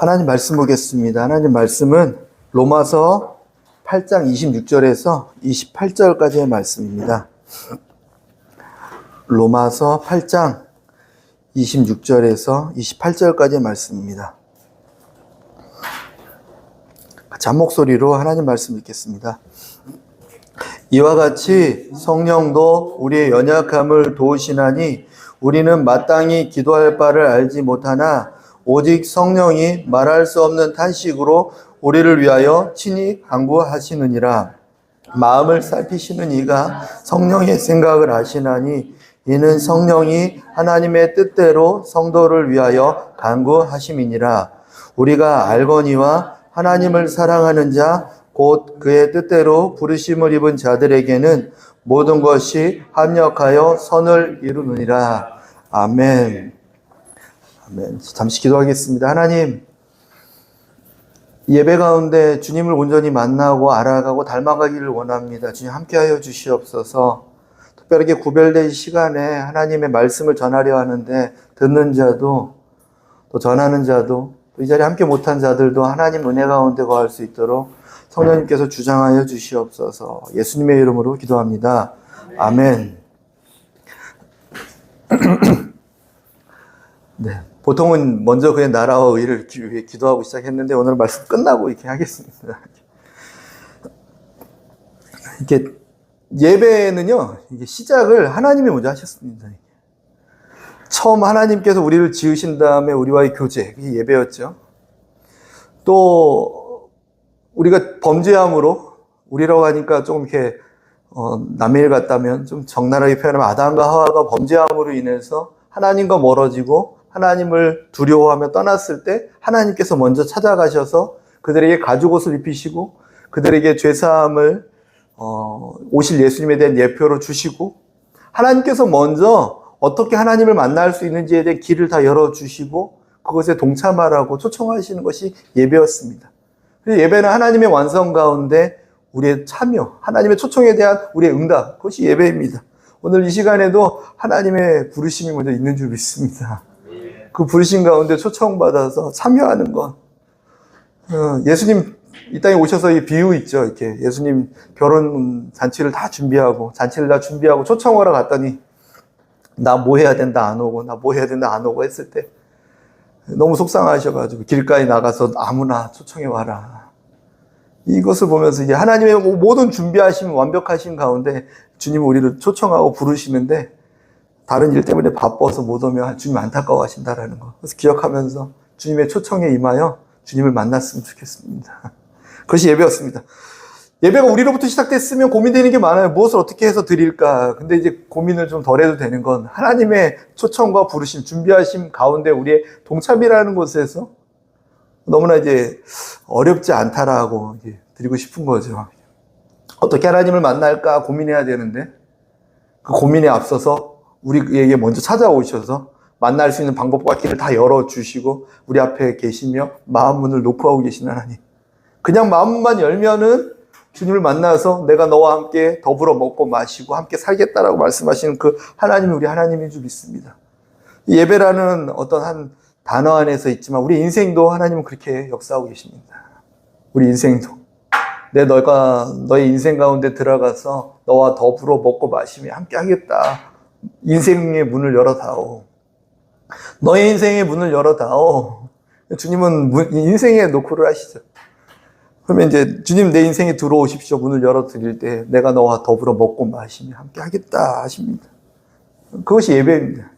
하나님 말씀 보겠습니다. 하나님 말씀은 로마서 8장 26절에서 28절까지의 말씀입니다. 로마서 8장 26절에서 28절까지의 말씀입니다. 한 목소리로 하나님 말씀 읽겠습니다. 이와 같이 성령도 우리의 연약함을 도우시나니 우리는 마땅히 기도할 바를 알지 못하나 오직 성령이 말할 수 없는 탄식으로 우리를 위하여 친히 간구하시느니라. 마음을 살피시는 이가 성령의 생각을 아시나니 이는 성령이 하나님의 뜻대로 성도를 위하여 간구하심이니라. 우리가 알거니와 하나님을 사랑하는 자 곧 그의 뜻대로 부르심을 입은 자들에게는 모든 것이 합력하여 선을 이루느니라. 아멘. 아멘. 잠시 기도하겠습니다. 하나님, 예배 가운데 주님을 온전히 만나고 알아가고 닮아가기를 원합니다. 주님 함께하여 주시옵소서. 특별하게 구별된 시간에 하나님의 말씀을 전하려 하는데 듣는 자도 또 전하는 자도 또 이 자리에 함께 못한 자들도 하나님 은혜 가운데 거할 수 있도록 성령님께서 주장하여 주시옵소서. 예수님의 이름으로 기도합니다. 아멘. 네, 보통은 먼저 그의 나라와 의를 위해 기도하고 시작했는데 오늘 말씀 끝나고 이렇게 하겠습니다. 이렇게 예배는요, 이게 시작을 하나님이 먼저 하셨습니다. 처음 하나님께서 우리를 지으신 다음에 우리와의 교제, 그게 예배였죠. 또 우리가 범죄함으로, 우리라고 하니까 좀 이렇게 남의 일 같다면 좀 적나라하게 표현하면 아담과 하와가 범죄함으로 인해서 하나님과 멀어지고 하나님을 두려워하며 떠났을 때 하나님께서 먼저 찾아가셔서 그들에게 가죽옷을 입히시고 그들에게 죄사함을 오실 예수님에 대한 예표로 주시고 하나님께서 먼저 어떻게 하나님을 만날 수 있는지에 대한 길을 다 열어주시고 그것에 동참하라고 초청하시는 것이 예배였습니다. 예배는 하나님의 완성 가운데 우리의 참여, 하나님의 초청에 대한 우리의 응답, 그것이 예배입니다. 오늘 이 시간에도 하나님의 부르심이 먼저 있는 줄 믿습니다. 그 부르심 가운데 초청받아서 참여하는 것. 예수님 이 땅에 오셔서 이 비유 있죠. 이렇게 예수님 결혼 잔치를 다 준비하고 초청하러 갔더니 나 뭐 해야 된다 안 오고 나 뭐 해야 된다 안 오고 했을 때 너무 속상하셔가지고 길가에 나가서 아무나 초청해 와라. 이것을 보면서 이제 하나님의 모든 준비하심 완벽하신 가운데 주님은 우리를 초청하고 부르시는데 다른 일 때문에 바빠서 못 오면 주님 안타까워하신다라는 거. 그래서 기억하면서 주님의 초청에 임하여 주님을 만났으면 좋겠습니다. 그것이 예배였습니다. 예배가 우리로부터 시작됐으면 고민되는 게 많아요. 무엇을 어떻게 해서 드릴까. 근데 이제 고민을 좀 덜 해도 되는 건 하나님의 초청과 부르심, 준비하심 가운데 우리의 동참이라는 곳에서 너무나 이제 어렵지 않다라고 이제 드리고 싶은 거죠. 어떻게 하나님을 만날까 고민해야 되는데 그 고민에 앞서서 우리에게 먼저 찾아오셔서 만날 수 있는 방법과 길을 다 열어주시고 우리 앞에 계시며 마음 문을 놓고 하고 계신 하나님. 그냥 마음만 열면은 주님을 만나서 내가 너와 함께 더불어 먹고 마시고 함께 살겠다라고 말씀하시는 그 하나님이 우리 하나님인 줄 믿습니다. 예배라는 어떤 한 단어 안에서 있지만 우리 인생도 하나님은 그렇게 역사하고 계십니다. 우리 인생도. 너의 인생 가운데 들어가서 너와 더불어 먹고 마시며 함께 하겠다. 인생의 문을 열어다오. 너의 인생의 문을 열어다오. 주님은 인생에 노크를 하시죠. 그러면 이제 주님 내 인생에 들어오십시오. 문을 열어드릴 때 내가 너와 더불어 먹고 마시며 함께 하겠다 하십니다. 그것이 예배입니다.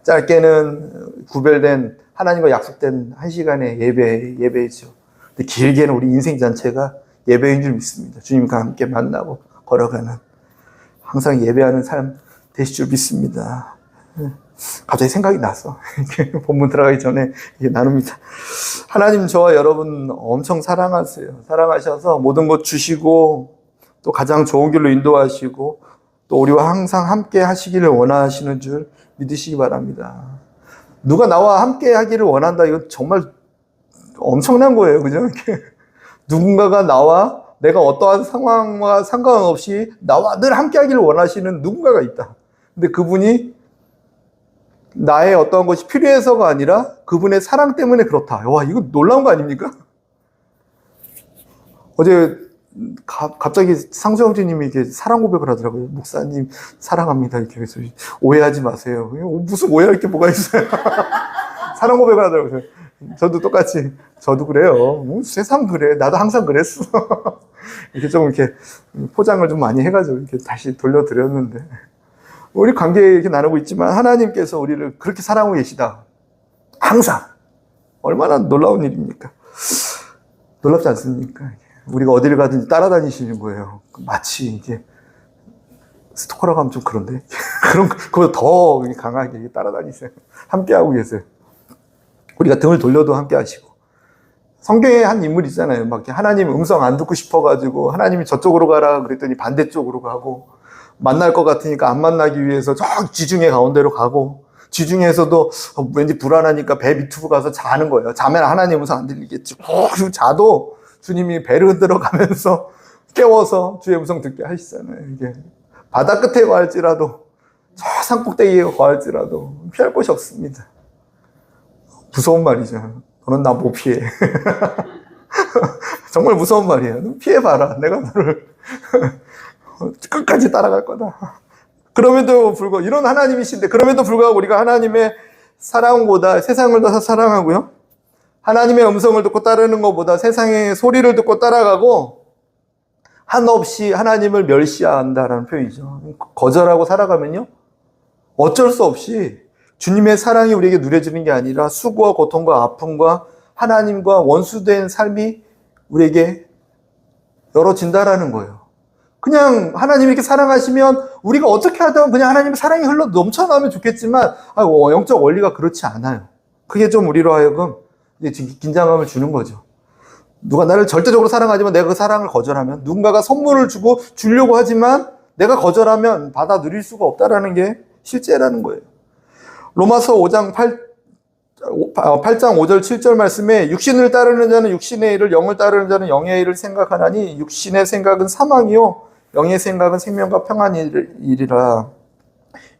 짧게는 구별된 하나님과 약속된 한 시간의 예배이죠. 근데 길게는 우리 인생 전체가 예배인 줄 믿습니다. 주님과 함께 만나고 걸어가는 항상 예배하는 삶 되실 줄 믿습니다. 갑자기 생각이 났어. 본문 들어가기 전에 나눕니다. 하나님 저와 여러분 엄청 사랑하세요. 사랑하셔서 모든 것 주시고 또 가장 좋은 길로 인도하시고 또 우리와 항상 함께 하시기를 원하시는 줄 믿으시기 바랍니다. 누가 나와 함께 하기를 원한다. 이건 정말 엄청난 거예요. 그죠? 누군가가 나와 내가 어떠한 상황과 상관없이 나와 늘 함께 하기를 원하시는 누군가가 있다. 근데 그분이 나의 어떠한 것이 필요해서가 아니라 그분의 사랑 때문에 그렇다. 와, 이거 놀라운 거 아닙니까? 어제 갑자기 상수형제님이 이렇게 사랑 고백을 하더라고요. 목사님 사랑합니다. 이렇게 해서 오해하지 마세요. 무슨 오해할 게 뭐가 있어요? 사랑 고백을 하더라고요. 저도 똑같이 저도 그래요. 세상 그래. 나도 항상 그랬어. 이렇게 좀 이렇게 포장을 좀 많이 해가지고 이렇게 다시 돌려드렸는데 우리 관계 이렇게 나누고 있지만 하나님께서 우리를 그렇게 사랑하고 계시다. 항상 얼마나 놀라운 일입니까? 놀랍지 않습니까? 우리가 어디를 가든지 따라다니시는 거예요. 마치 이게 스토커라고 하면 좀 그런데 그거보다 더 강하게 따라다니세요. 함께하고 계세요. 우리가 등을 돌려도 함께 하시고. 성경에 한 인물이 있잖아요. 막 하나님 음성 안 듣고 싶어가지고 하나님이 저쪽으로 가라 그랬더니 반대쪽으로 가고, 만날 것 같으니까 안 만나기 위해서 저 지중해 가운데로 가고, 지중해에서도 왠지 불안하니까 배 밑으로 가서 자는 거예요. 자면 하나님 음성 안 들리겠지. 그리고 자도 주님이 배를 흔들어 가면서 깨워서 주의 음성 듣게 하시잖아요. 이게 바다 끝에 거할지라도 저 산꼭대기에 거할지라도 피할 곳이 없습니다. 무서운 말이죠. 너는 나 못 피해. 정말 무서운 말이에요. 너 피해봐라. 내가 너를 끝까지 따라갈 거다. 그럼에도 불구하고 이런 하나님이신데, 그럼에도 불구하고 우리가 하나님의 사랑보다 세상을 더 사랑하고요, 하나님의 음성을 듣고 따르는 것보다 세상의 소리를 듣고 따라가고 한없이 하나님을 멸시한다라는 표현이죠. 거절하고 살아가면요, 어쩔 수 없이 주님의 사랑이 우리에게 누려지는 게 아니라 수고와 고통과 아픔과 하나님과 원수된 삶이 우리에게 열어진다라는 거예요. 그냥 하나님이 이렇게 사랑하시면 우리가 어떻게 하든 그냥 하나님의 사랑이 흘러 넘쳐나면 좋겠지만 영적 원리가 그렇지 않아요. 그게 좀 우리로 하여금 긴장감을 주는 거죠. 누가 나를 절대적으로 사랑하지만 내가 그 사랑을 거절하면, 누군가가 선물을 주려고 하지만 내가 거절하면 받아 누릴 수가 없다라는 게 실제라는 거예요. 로마서 8장 5절 7절 말씀에 육신을 따르는 자는 육신의 일을, 영을 따르는 자는 영의 일을 생각하나니 육신의 생각은 사망이요 영의 생각은 생명과 평안이리라.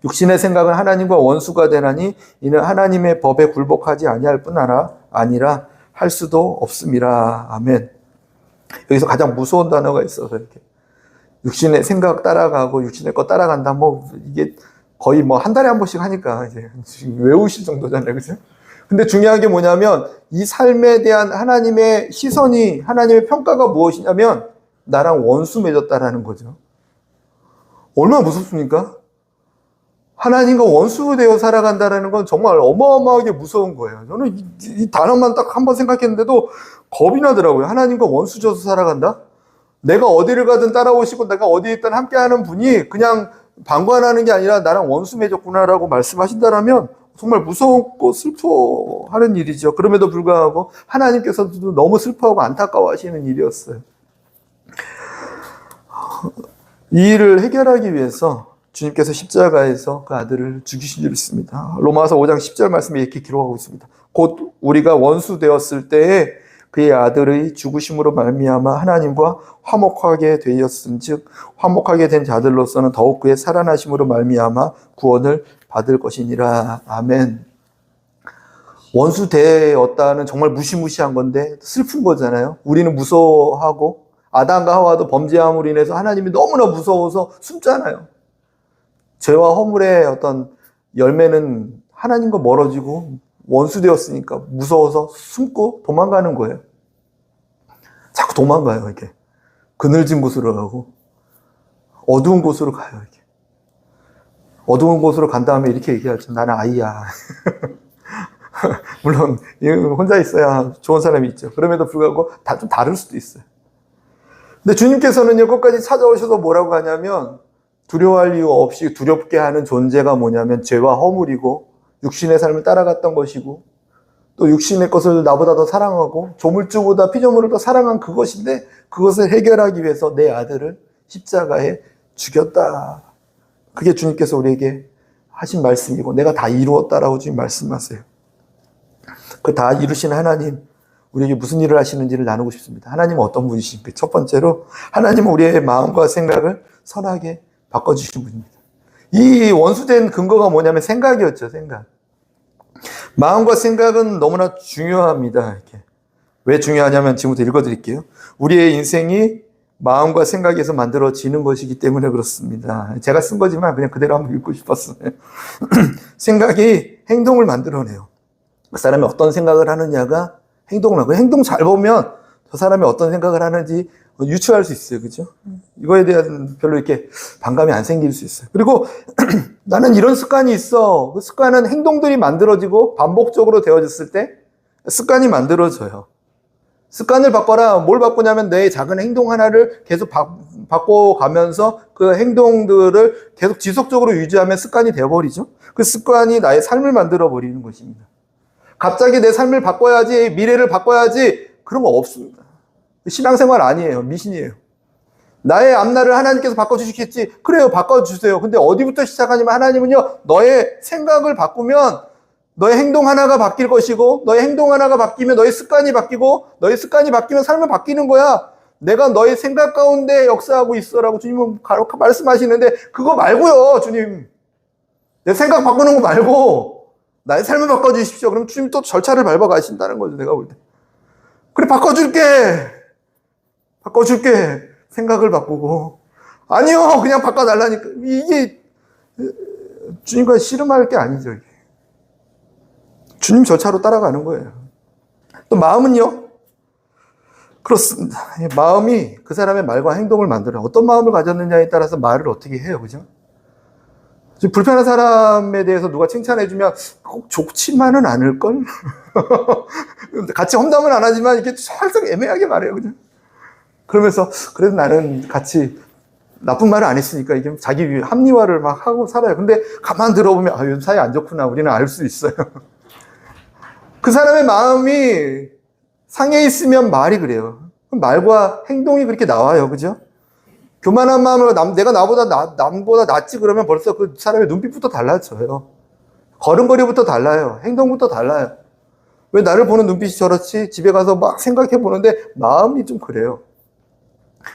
육신의 생각은 하나님과 원수가 되나니 이는 하나님의 법에 굴복하지 아니할 뿐 아니라 할 수도 없음이라. 아멘. 여기서 가장 무서운 단어가 있어서 이렇게 육신의 생각 따라가고 육신의 것 따라간다. 이게 거의 한 달에 한 번씩 하니까 이제 외우실 정도잖아요. 그죠? 근데 중요한 게 뭐냐면 이 삶에 대한 하나님의 시선이, 하나님의 평가가 무엇이냐면 나랑 원수 맺었다라는 거죠. 얼마나 무섭습니까? 하나님과 원수 되어 살아간다는 건 정말 어마어마하게 무서운 거예요. 저는 이 단어만 딱 한 번 생각했는데도 겁이 나더라고요. 하나님과 원수 져서 살아간다? 내가 어디를 가든 따라오시고 내가 어디에 있든 함께하는 분이 그냥 방관하는 게 아니라 나랑 원수 맺었구나라고 말씀하신다라면 정말 무섭고 슬퍼하는 일이죠. 그럼에도 불구하고 하나님께서도 너무 슬퍼하고 안타까워하시는 일이었어요. 이 일을 해결하기 위해서 주님께서 십자가에서 그 아들을 죽이신 줄 있습니다. 로마서 5장 10절 말씀에 이렇게 기록하고 있습니다. 곧 우리가 원수 되었을 때에 그의 아들의 죽으심으로 말미암아 하나님과 화목하게 되었은즉 화목하게 된 자들로서는 더욱 그의 살아나심으로 말미암아 구원을 받을 것이니라. 아멘. 원수 되었다는 정말 무시무시한 건데 슬픈 거잖아요. 우리는 무서워하고 아담과 하와도 범죄함으로 인해서 하나님이 너무나 무서워서 숨잖아요. 죄와 허물의 어떤 열매는 하나님과 멀어지고 원수 되었으니까 무서워서 숨고 도망가는 거예요. 자꾸 도망가요. 이렇게 그늘진 곳으로 가고 어두운 곳으로 가요. 이렇게 어두운 곳으로 간 다음에 이렇게 얘기하죠. 나는 아이야. 물론 혼자 있어야 좋은 사람이 있죠. 그럼에도 불구하고 좀 다를 수도 있어요. 근데 주님께서는요, 끝까지 찾아오셔서 뭐라고 하냐면 두려워할 이유 없이 두렵게 하는 존재가 뭐냐면 죄와 허물이고 육신의 삶을 따라갔던 것이고 또 육신의 것을 나보다 더 사랑하고 조물주보다 피조물을 더 사랑한 그것인데 그것을 해결하기 위해서 내 아들을 십자가에 죽였다. 그게 주님께서 우리에게 하신 말씀이고 내가 다 이루었다라고 주님 말씀하세요. 그 다 이루신 하나님, 우리에게 무슨 일을 하시는지를 나누고 싶습니다. 하나님은 어떤 분이십니까? 첫 번째로 하나님은 우리의 마음과 생각을 선하게 바꿔주신 분입니다. 이 원수된 근거가 뭐냐면 생각이었죠. 생각. 마음과 생각은 너무나 중요합니다. 이렇게. 왜 중요하냐면 지금부터 읽어드릴게요. 우리의 인생이 마음과 생각에서 만들어지는 것이기 때문에 그렇습니다. 제가 쓴 거지만 그냥 그대로 한번 읽고 싶었어요. 생각이 행동을 만들어내요. 그 사람이 어떤 생각을 하느냐가 행동을 하고, 행동 잘 보면 저 사람이 어떤 생각을 하는지 유추할 수 있어요. 그죠? 이거에 대한 별로 이렇게 반감이 안 생길 수 있어요. 그리고 나는 이런 습관이 있어. 그 습관은 행동들이 만들어지고 반복적으로 되어졌을 때 습관이 만들어져요. 습관을 바꿔라. 뭘 바꾸냐면 내 작은 행동 하나를 계속 바꿔가면서 그 행동들을 계속 지속적으로 유지하면 습관이 되어버리죠. 그 습관이 나의 삶을 만들어버리는 것입니다. 갑자기 내 삶을 바꿔야지, 미래를 바꿔야지, 그런 거 없습니다. 신앙생활 아니에요. 미신이에요. 나의 앞날을 하나님께서 바꿔주시겠지. 그래요. 바꿔주세요. 근데 어디부터 시작하냐면 하나님은요, 너의 생각을 바꾸면 너의 행동 하나가 바뀔 것이고, 너의 행동 하나가 바뀌면 너의 습관이 바뀌고, 너의 습관이 바뀌면 삶은 바뀌는 거야. 내가 너의 생각 가운데 역사하고 있어라고 주님은 말씀하시는데, 그거 말고요, 주님. 내 생각 바꾸는 거 말고 나의 삶을 바꿔주십시오. 그럼 주님 또 절차를 밟아 가신다는 거죠, 내가 볼 때. 그래, 바꿔줄게. 생각을 바꾸고. 아니요, 그냥 바꿔달라니까. 이게 주님과 씨름할 게 아니죠, 이게. 주님 절차로 따라가는 거예요. 또 마음은요? 그렇습니다. 마음이 그 사람의 말과 행동을 만들어요. 어떤 마음을 가졌느냐에 따라서 말을 어떻게 해요, 그죠? 불편한 사람에 대해서 누가 칭찬해주면 꼭 좋지만은 않을걸? 같이 험담은 안 하지만 이게 살짝 애매하게 말해요, 그죠? 그러면서 그래도 나는 같이 나쁜 말을 안 했으니까 이게 자기 합리화를 막 하고 살아요. 근데 가만 들어보면 요즘 사이 안 좋구나. 우리는 알 수 있어요. 그 사람의 마음이 상해 있으면 말이 그래요. 말과 행동이 그렇게 나와요. 그죠? 교만한 마음으로 내가 남보다 낫지 그러면 벌써 그 사람의 눈빛부터 달라져요. 걸음걸이부터 달라요. 행동부터 달라요. 왜 나를 보는 눈빛이 저렇지? 집에 가서 막 생각해 보는데 마음이 좀 그래요.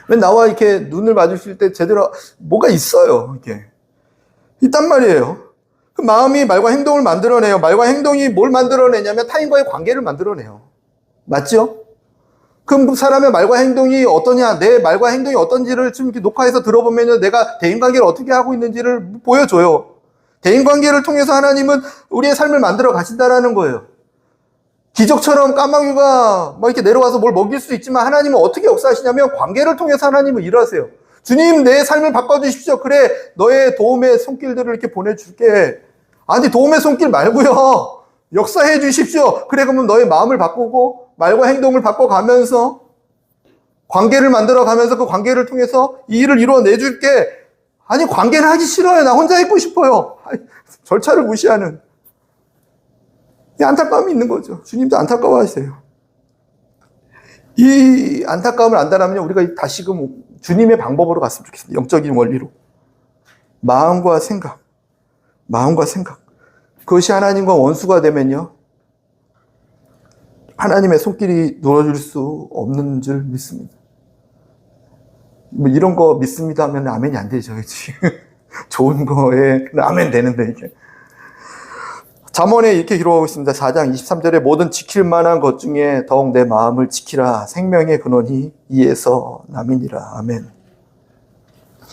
왜 나와 이렇게 눈을 마주칠 때 제대로 뭐가 있어요. 이렇게. 있단 말이에요. 그 마음이 말과 행동을 만들어내요. 말과 행동이 뭘 만들어내냐면 타인과의 관계를 만들어내요. 맞죠? 그 사람의 말과 행동이 어떠냐, 내 말과 행동이 어떤지를 좀 이렇게 녹화해서 들어보면 내가 대인관계를 어떻게 하고 있는지를 보여줘요. 대인관계를 통해서 하나님은 우리의 삶을 만들어 가신다라는 거예요. 기적처럼 까마귀가 막 이렇게 내려와서 뭘 먹일 수도 있지만 하나님은 어떻게 역사하시냐면 관계를 통해서 하나님은 일하세요. 주님, 내 삶을 바꿔주십시오. 그래, 너의 도움의 손길들을 이렇게 보내줄게. 아니, 도움의 손길 말고요. 역사해 주십시오. 그래, 그러면 너의 마음을 바꾸고 말과 행동을 바꿔가면서 관계를 만들어가면서 그 관계를 통해서 이 일을 이루어내줄게. 아니, 관계는 하기 싫어요. 나 혼자 있고 싶어요. 아니, 절차를 무시하는 이 안타까움이 있는 거죠. 주님도 안타까워하세요. 이 안타까움을 안다라면 우리가 다시금 주님의 방법으로 갔으면 좋겠습니다. 영적인 원리로. 마음과 생각. 그것이 하나님과 원수가 되면요. 하나님의 손길이 놓아줄 수 없는 줄 믿습니다. 뭐 이런 거 믿습니다 하면 아멘이 안 되죠. 좋은 거에 아멘 되는데 이게. 잠언에 이렇게 기록하고 있습니다. 4장 23절에 모든 지킬 만한 것 중에 더욱 내 마음을 지키라. 생명의 근원이 이에서 남이니라. 아멘.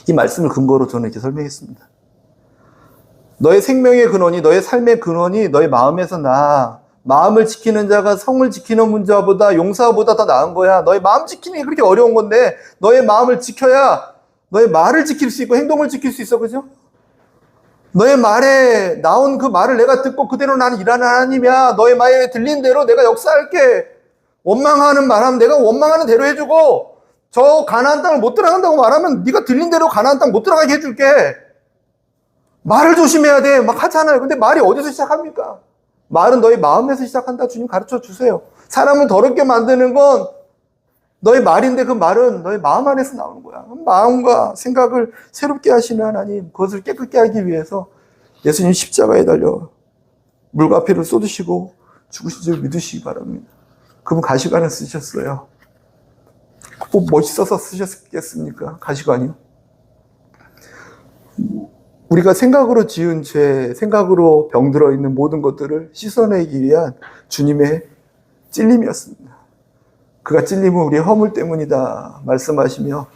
이 말씀을 근거로 저는 이렇게 설명했습니다. 너의 생명의 근원이, 너의 삶의 근원이 너의 마음에서 나. 마음을 지키는 자가 성을 지키는 자보다 용사보다 더 나은 거야. 너의 마음 지키는 게 그렇게 어려운 건데 너의 마음을 지켜야 너의 말을 지킬 수 있고 행동을 지킬 수 있어. 그죠? 너의 말에 나온 그 말을 내가 듣고 그대로 나는 일하는 하나님이야. 너의 말에 들린 대로 내가 역사할게. 원망하는 말하면 내가 원망하는 대로 해주고 저 가나안 땅을 못 들어간다고 말하면 네가 들린 대로 가나안 땅 못 들어가게 해줄게. 말을 조심해야 돼. 막 하잖아요. 근데 말이 어디서 시작합니까? 말은 너의 마음에서 시작한다. 주님 가르쳐 주세요. 사람을 더럽게 만드는 건 너의 말인데 그 말은 너의 마음 안에서 나오는 거야. 마음과 생각을 새롭게 하시는 하나님, 그것을 깨끗게 하기 위해서 예수님 십자가에 달려 물과 피를 쏟으시고 죽으신 줄 믿으시기 바랍니다. 그분 가시관을 쓰셨어요. 뭐 멋있어서 쓰셨겠습니까? 가시관이요. 우리가 생각으로 지은 죄, 생각으로 병들어 있는 모든 것들을 씻어내기 위한 주님의 찔림이었습니다. 그가 찔림은 우리의 허물 때문이다 말씀하시며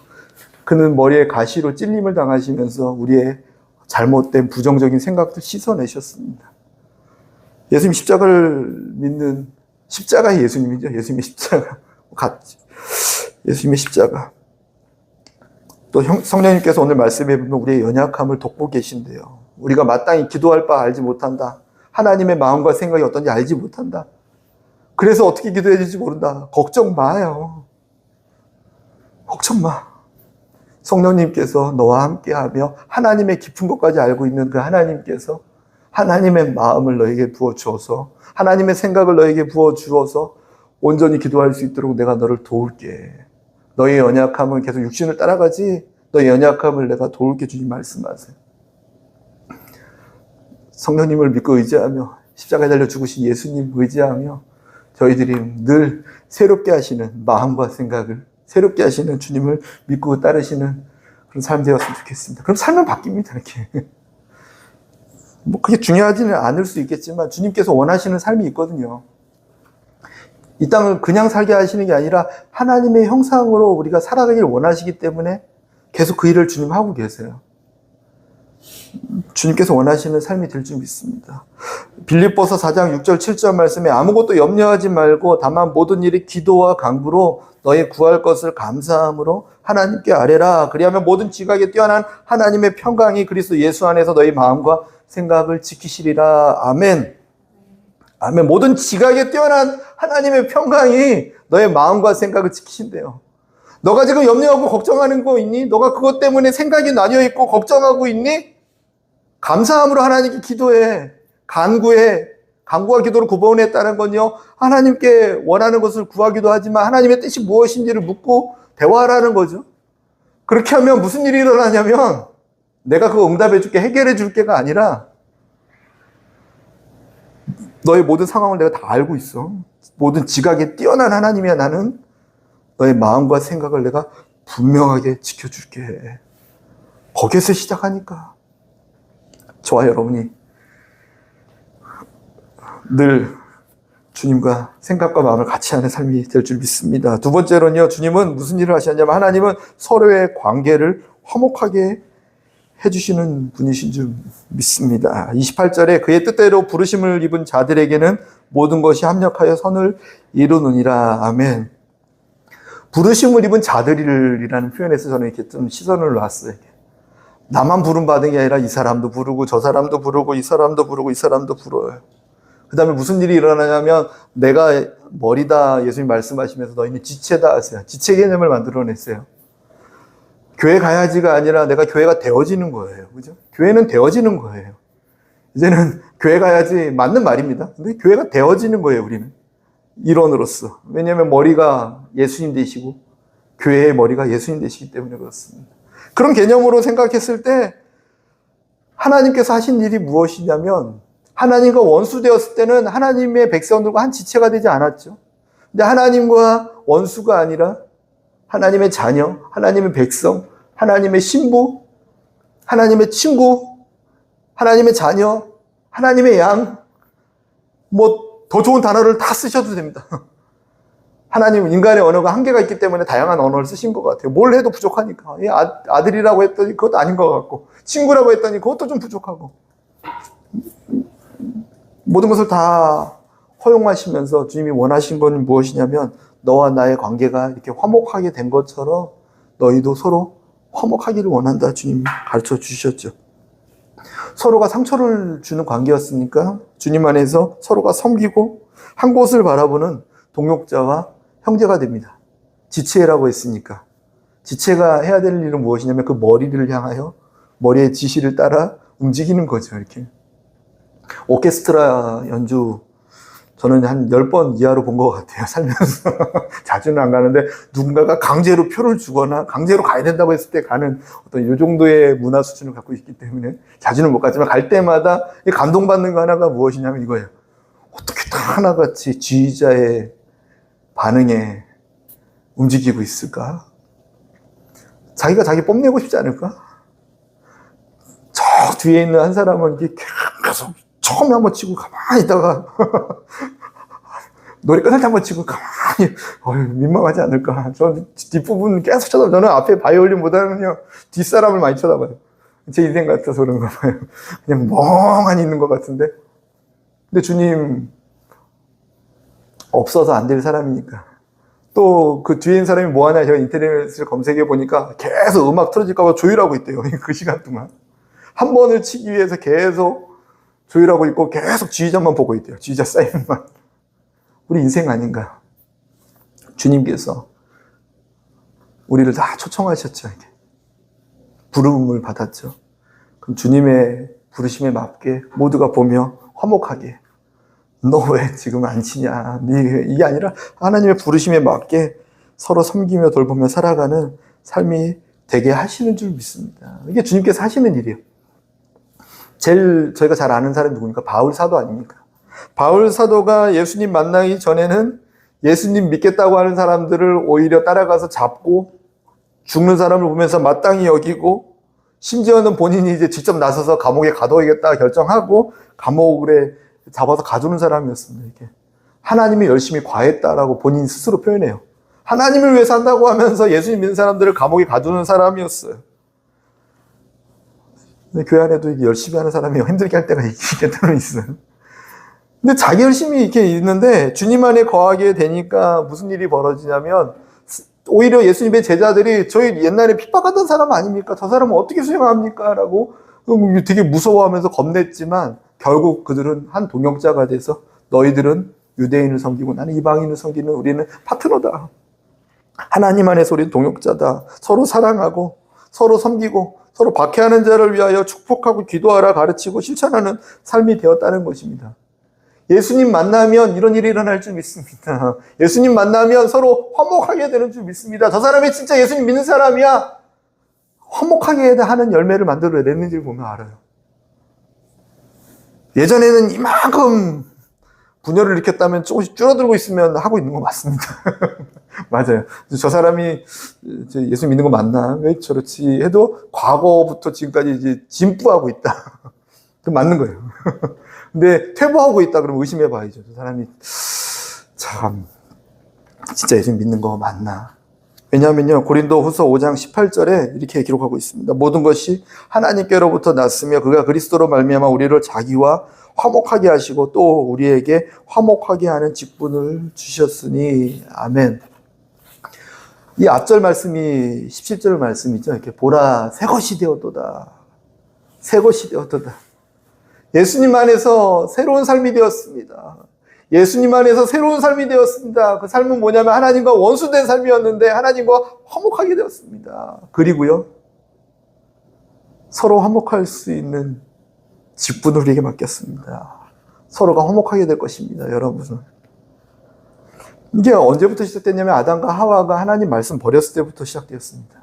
그는 머리에 가시로 찔림을 당하시면서 우리의 잘못된 부정적인 생각들 씻어내셨습니다. 예수님 십자가를 믿는 십자가의 예수님이죠. 예수님의 십자가. 예수님의 십자가. 또 성령님께서 오늘 말씀해 보면 우리의 연약함을 돕고 계신데요. 우리가 마땅히 기도할 바 알지 못한다. 하나님의 마음과 생각이 어떤지 알지 못한다. 그래서 어떻게 기도해야 될지 모른다. 걱정 마요. 걱정 마. 성령님께서 너와 함께하며 하나님의 깊은 것까지 알고 있는 그 하나님께서 하나님의 마음을 너에게 부어주어서 하나님의 생각을 너에게 부어주어서 온전히 기도할 수 있도록 내가 너를 도울게. 너의 연약함은 계속 육신을 따라가지 너의 연약함을 내가 도울게 주님 말씀하세요. 성령님을 믿고 의지하며 십자가에 달려 죽으신 예수님 의지하며 저희들이 늘 새롭게 하시는 마음과 생각을 새롭게 하시는 주님을 믿고 따르시는 그런 삶 되었으면 좋겠습니다. 그럼 삶은 바뀝니다. 이렇게. 뭐 그게 중요하지는 않을 수 있겠지만 주님께서 원하시는 삶이 있거든요. 이 땅을 그냥 살게 하시는 게 아니라 하나님의 형상으로 우리가 살아가길 원하시기 때문에 계속 그 일을 주님 하고 계세요. 주님께서 원하시는 삶이 될 줄 믿습니다. 빌립보서 4장 6절 7절 말씀에 아무것도 염려하지 말고 다만 모든 일이 기도와 간구로 너의 구할 것을 감사함으로 하나님께 아뢰라. 그리하면 모든 지각에 뛰어난 하나님의 평강이 그리스도 예수 안에서 너희 마음과 생각을 지키시리라. 아멘. 아멘. 모든 지각에 뛰어난 하나님의 평강이 너의 마음과 생각을 지키신대요. 너가 지금 염려하고 걱정하는 거 있니? 너가 그것 때문에 생각이 나뉘어 있고 걱정하고 있니? 감사함으로 하나님께 기도해. 간구해. 간구와 기도를 구분했다는 건요, 하나님께 원하는 것을 구하기도 하지만 하나님의 뜻이 무엇인지를 묻고 대화하라는 거죠. 그렇게 하면 무슨 일이 일어나냐면 내가 그거 응답해 줄게, 해결해 줄게가 아니라 너의 모든 상황을 내가 다 알고 있어. 모든 지각에 뛰어난 하나님이야. 나는 너의 마음과 생각을 내가 분명하게 지켜줄게. 거기에서 시작하니까 저와 여러분이 늘 주님과 생각과 마음을 같이 하는 삶이 될 줄 믿습니다. 두 번째로는요, 주님은 무슨 일을 하셨냐면 하나님은 서로의 관계를 화목하게 해주시는 분이신 줄 믿습니다. 28절에 그의 뜻대로 부르심을 입은 자들에게는 모든 것이 합력하여 선을 이루느니라. 아멘. 부르심을 입은 자들이라는 표현에서 저는 이렇게 좀 시선을 놨어요. 나만 부름 받은 게 아니라 이 사람도 부르고 저 사람도 부르고 이 사람도 부르고 이 사람도 부르요. 그 다음에 무슨 일이 일어나냐면 내가 머리다 예수님 말씀하시면서 너희는 지체다 하세요. 지체 개념을 만들어냈어요. 교회 가야지가 아니라 내가 교회가 되어지는 거예요. 그죠? 교회는 되어지는 거예요. 이제는 교회 가야지 맞는 말입니다. 근데 교회가 되어지는 거예요, 우리는. 일원으로서. 왜냐하면 머리가 예수님 되시고 교회의 머리가 예수님 되시기 때문에 그렇습니다. 그런 개념으로 생각했을 때 하나님께서 하신 일이 무엇이냐면 하나님과 원수 되었을 때는 하나님의 백성들과 한 지체가 되지 않았죠. 근데 하나님과 원수가 아니라 하나님의 자녀, 하나님의 백성, 하나님의 신부, 하나님의 친구, 하나님의 자녀, 하나님의 양, 뭐 더 좋은 단어를 다 쓰셔도 됩니다. 하나님은 인간의 언어가 한계가 있기 때문에 다양한 언어를 쓰신 것 같아요. 뭘 해도 부족하니까. 아들이라고 했더니 그것도 아닌 것 같고, 친구라고 했더니 그것도 좀 부족하고. 모든 것을 다 허용하시면서 주님이 원하신 건 무엇이냐면 너와 나의 관계가 이렇게 화목하게 된 것처럼 너희도 서로 화목하기를 원한다. 주님 가르쳐 주셨죠. 서로가 상처를 주는 관계였으니까 주님 안에서 서로가 섬기고 한 곳을 바라보는 동역자와 형제가 됩니다. 지체라고 했으니까. 지체가 해야 될 일은 무엇이냐면 그 머리를 향하여 머리의 지시를 따라 움직이는 거죠. 이렇게. 오케스트라 연주 저는 한 10번 이하로 본 것 같아요. 살면서. 자주는 안 가는데 누군가가 강제로 표를 주거나 강제로 가야 된다고 했을 때 가는 어떤 이 정도의 문화 수준을 갖고 있기 때문에 자주는 못 가지만 갈 때마다 감동받는 거 하나가 무엇이냐면 이거예요. 어떻게 다 하나같이 지휘자의 반응에 움직이고 있을까? 자기가 자기 뽐내고 싶지 않을까? 저 뒤에 있는 한 사람은 이게 계속 처음에 한번 치고 가만히 있다가 노래 끝날 때 한번 치고 가만히 민망하지 않을까. 저는 뒷부분 계속 쳐다봐요. 저는 앞에 바이올린보다는요 뒷사람을 많이 쳐다봐요. 제 인생 같아서 그런가 봐요. 그냥 멍하니 있는 것 같은데. 근데 주님 없어서 안 될 사람이니까. 또 그 뒤에 있는 사람이 뭐 하냐, 제가 인터넷을 검색해 보니까 계속 음악 틀어질까봐 조율하고 있대요. 그 시간 동안. 한 번을 치기 위해서 계속 조율하고 있고 계속 지휘자만 보고 있대요. 지휘자 사인만. 우리 인생 아닌가. 주님께서 우리를 다 초청하셨죠. 이렇게. 부름을 받았죠. 그럼 주님의 부르심에 맞게 모두가 보며 화목하게, 너 왜 지금 안 치냐, 이게 아니라 하나님의 부르심에 맞게 서로 섬기며 돌보며 살아가는 삶이 되게 하시는 줄 믿습니다. 이게 주님께서 하시는 일이에요. 제일 저희가 잘 아는 사람이 누굽니까? 바울 사도 아닙니까? 바울 사도가 예수님 만나기 전에는 예수님 믿겠다고 하는 사람들을 오히려 따라가서 잡고 죽는 사람을 보면서 마땅히 여기고, 심지어는 본인이 이제 직접 나서서 감옥에 가둬야겠다 결정하고 감옥에 잡아서 가두는 사람이었습니다. 이게 하나님이 열심히 과했다라고 본인 스스로 표현해요. 하나님을 위해 산다고 하면서 예수님 믿는 사람들을 감옥에 가두는 사람이었어요. 근데 교회 안에도 열심히 하는 사람이 힘들게 할 때가 있겠다는 있어요. 근데 자기 열심히 이렇게 있는데 주님 안에 거하게 되니까 무슨 일이 벌어지냐면, 오히려 예수님의 제자들이 저희 옛날에 핍박하던 사람 아닙니까? 저 사람은 어떻게 수용합니까? 라고 되게 무서워하면서 겁냈지만 결국 그들은 한 동역자가 돼서 너희들은 유대인을 섬기고 나는 이방인을 섬기는 우리는 파트너다. 하나님 안에서 우리는 동역자다. 서로 사랑하고 서로 섬기고 서로 박해하는 자를 위하여 축복하고 기도하라 가르치고 실천하는 삶이 되었다는 것입니다. 예수님 만나면 이런 일이 일어날 줄 믿습니다. 예수님 만나면 서로 화목하게 되는 줄 믿습니다. 저 사람이 진짜 예수님 믿는 사람이야. 화목하게 하는 열매를 만들어내는지를 보면 알아요. 예전에는 이만큼 분열을 일으켰다면 조금씩 줄어들고 있으면 하고 있는 거 맞습니다. 맞아요. 저 사람이 예수 믿는 거 맞나? 왜 저렇지? 해도 과거부터 지금까지 이제 진부하고 있다. 그럼 맞는 거예요. 근데 퇴보하고 있다 그러면 의심해 봐야죠. 저 사람이 참 진짜 예수 믿는 거 맞나? 왜냐하면요, 고린도후서 5장 18절에 이렇게 기록하고 있습니다. 모든 것이 하나님께로부터 났으며 그가 그리스도로 말미암아 우리를 자기와 화목하게 하시고 또 우리에게 화목하게 하는 직분을 주셨으니. 아멘. 이 앞절 말씀이 17절 말씀이죠. 이렇게 보라 새 것이 되었도다. 새 것이 되었도다. 예수님 안에서 새로운 삶이 되었습니다. 예수님 안에서 새로운 삶이 되었습니다. 그 삶은 뭐냐면 하나님과 원수된 삶이었는데 하나님과 화목하게 되었습니다. 그리고요, 서로 화목할 수 있는 직분을 우리에게 맡겼습니다. 서로가 화목하게 될 것입니다, 여러분은. 이게 언제부터 시작됐냐면 아담과 하와가 하나님 말씀 버렸을 때부터 시작되었습니다.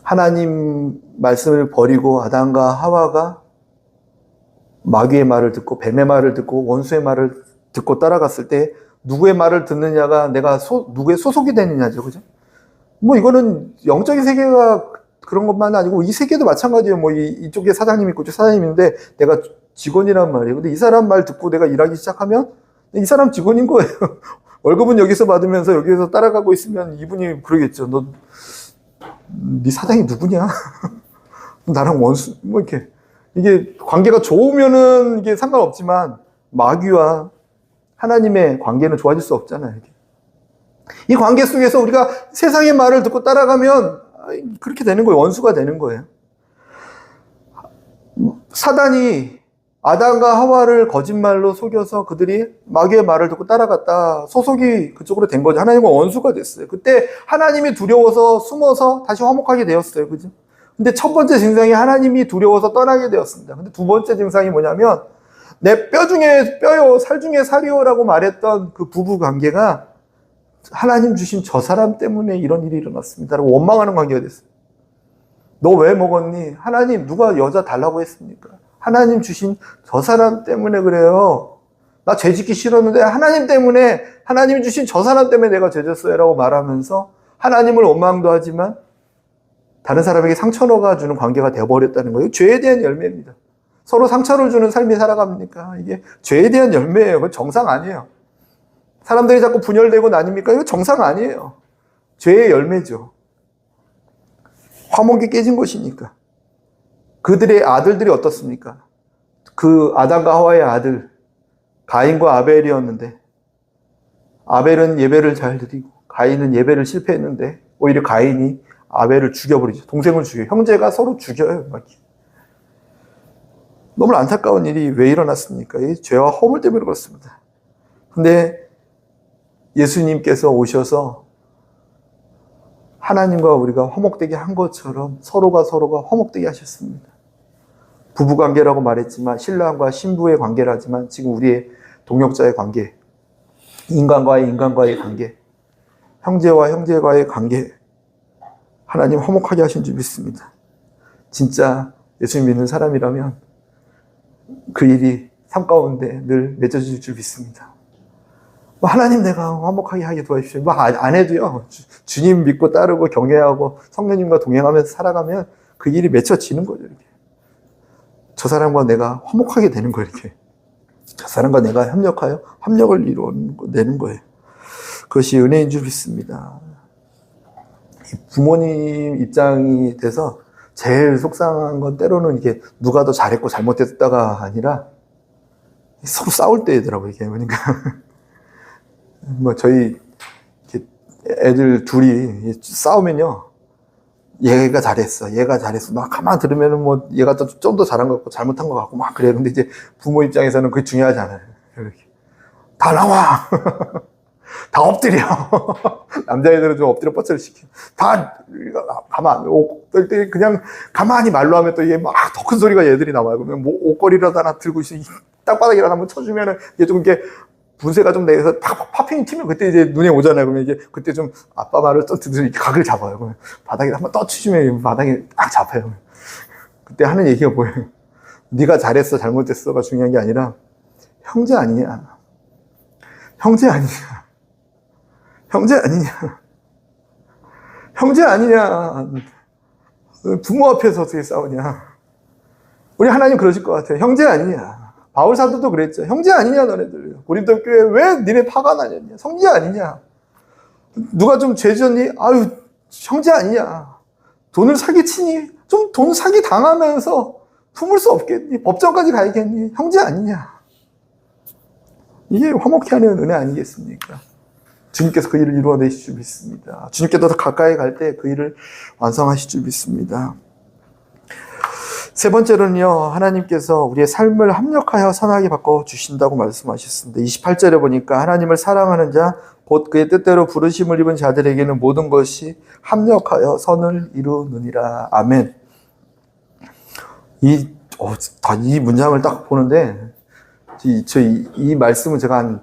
하나님 말씀을 버리고 아담과 하와가 마귀의 말을 듣고 뱀의 말을 듣고 원수의 말을 듣고 따라갔을 때 누구의 말을 듣느냐가 내가 누구의 소속이 되느냐죠. 그죠? 뭐 이거는 영적인 세계가 그런 것만 아니고 이 세계도 마찬가지예요. 뭐 이쪽에 사장님 있고 이쪽 사장님 있는데 내가 직원이란 말이에요. 근데 이 사람 말 듣고 내가 일하기 시작하면 이 사람 직원인 거예요. 월급은 여기서 받으면서 여기서 따라가고 있으면 이분이 그러겠죠. 네 사장이 누구냐? 나랑 원수 뭐 이렇게. 이게 관계가 좋으면은 이게 상관없지만 마귀와 하나님의 관계는 좋아질 수 없잖아요. 이게. 이 관계 속에서 우리가 세상의 말을 듣고 따라가면 그렇게 되는 거예요. 원수가 되는 거예요. 사단이 아담과 하와를 거짓말로 속여서 그들이 마귀의 말을 듣고 따라갔다. 소속이 그쪽으로 된 거죠. 하나님과 원수가 됐어요. 그때 하나님이 두려워서 숨어서 다시 화목하게 되었어요. 그죠? 근데 첫 번째 증상이 하나님이 두려워서 떠나게 되었습니다. 근데 두 번째 증상이 뭐냐면 내 뼈 중에 뼈요, 살 중에 살이요라고 말했던 그 부부 관계가 하나님 주신 저 사람 때문에 이런 일이 일어났습니다. 라고 원망하는 관계가 됐어요. 너 왜 먹었니? 하나님 누가 여자 달라고 했습니까? 하나님 주신 저 사람 때문에 그래요. 나 죄 짓기 싫었는데 하나님 때문에, 하나님 주신 저 사람 때문에 내가 죄 졌어요 라고 말하면서 하나님을 원망도 하지만 다른 사람에게 상처가 주는 관계가 되어버렸다는 거예요. 죄에 대한 열매입니다. 서로 상처를 주는 삶이 살아갑니까? 이게 죄에 대한 열매예요. 그건 정상 아니에요. 사람들이 자꾸 분열되고 나뉩니까? 이거 정상 아니에요. 죄의 열매죠. 화목이 깨진 것이니까. 그들의 아들들이 어떻습니까? 그 아담과 하와의 아들 가인과 아벨이었는데 아벨은 예배를 잘 드리고 가인은 예배를 실패했는데 오히려 가인이 아벨을 죽여버리죠. 동생을 죽여요. 형제가 서로 죽여요. 너무 안타까운 일이 왜 일어났습니까? 이 죄와 허물 때문에 그렇습니다. 근데 예수님께서 오셔서 하나님과 우리가 화목되게 한 것처럼 서로가 화목되게 하셨습니다. 부부관계라고 말했지만 신랑과 신부의 관계라지만 지금 우리의 동역자의 관계, 인간과의 관계, 형제와 형제과의 관계, 하나님 화목하게 하신 줄 믿습니다. 진짜 예수님 믿는 사람이라면 그 일이 삶 가운데 늘 맺어질 줄 믿습니다. 하나님 내가 화목하게 하게 도와주십시오. 안 해도요. 주님 믿고 따르고 경외하고 성령님과 동행하면서 살아가면 그 일이 맺혀지는 거죠. 이렇게. 저 사람과 내가 화목하게 되는 거예요. 이렇게. 저 사람과 내가 협력하여 합력을 이루어내는 거예요. 그것이 은혜인 줄 믿습니다. 부모님 입장이 돼서 제일 속상한 건 때로는 이게 누가 더 잘했고 잘못했다가 아니라 서로 싸울 때더라고요. 이게 그러니까 저희 애들 둘이 싸우면요. 얘가 잘했어. 막 가만 들으면은 얘가 좀 더 잘한 것 같고 잘못한 것 같고 막 그래요. 근데 이제 부모 입장에서는 그게 중요하지 않아요. 이렇게. 다 나와! 다 엎드려! 남자애들은 좀 엎드려 뻗쳐를 시켜. 다, 그냥 가만히 말로 하면 또 이게 막 더 큰 소리가 얘들이 나와요. 그러면 옷걸이라도 하나 들고 땅바닥이라도 한번 쳐주면은 이게 좀 이렇게 분쇄가 좀 내서 파핑이 튀면 그때 이제 눈에 오잖아요. 그러면 이제 그때 좀 아빠 말을 또 듣는 각을 잡아요. 그러면 바닥에 한번 떠치시면 바닥에 딱 잡혀요. 그때 하는 얘기가 뭐예요? 네가 잘했어, 잘못했어가 중요한 게 아니라 형제 아니냐? 형제 아니냐? 형제 아니냐? 형제 아니냐? 부모 앞에서 어떻게 싸우냐? 우리 하나님 그러실 것 같아요. 형제 아니냐? 바울 사도도 그랬죠. 형제 아니냐 너네들. 고린도 교회 왜 니네 파가 나냐? 형제 아니냐? 누가 좀 죄 지었니? 아유 형제 아니냐? 돈을 사기치니? 좀 돈 사기 당하면서 품을 수 없겠니? 법정까지 가야겠니? 형제 아니냐? 이게 화목케 하는 은혜 아니겠습니까? 주님께서 그 일을 이루어내실 줄 믿습니다. 주님께서 더 가까이 갈 때 그 일을 완성하실 줄 믿습니다. 세 번째로는요, 하나님께서 우리의 삶을 합력하여 선하게 바꿔주신다고 말씀하셨습니다. 28절에 보니까 하나님을 사랑하는 자, 곧 그의 뜻대로 부르심을 입은 자들에게는 모든 것이 합력하여 선을 이루느니라. 아멘. 이 문장을 딱 보는데, 이 말씀은 제가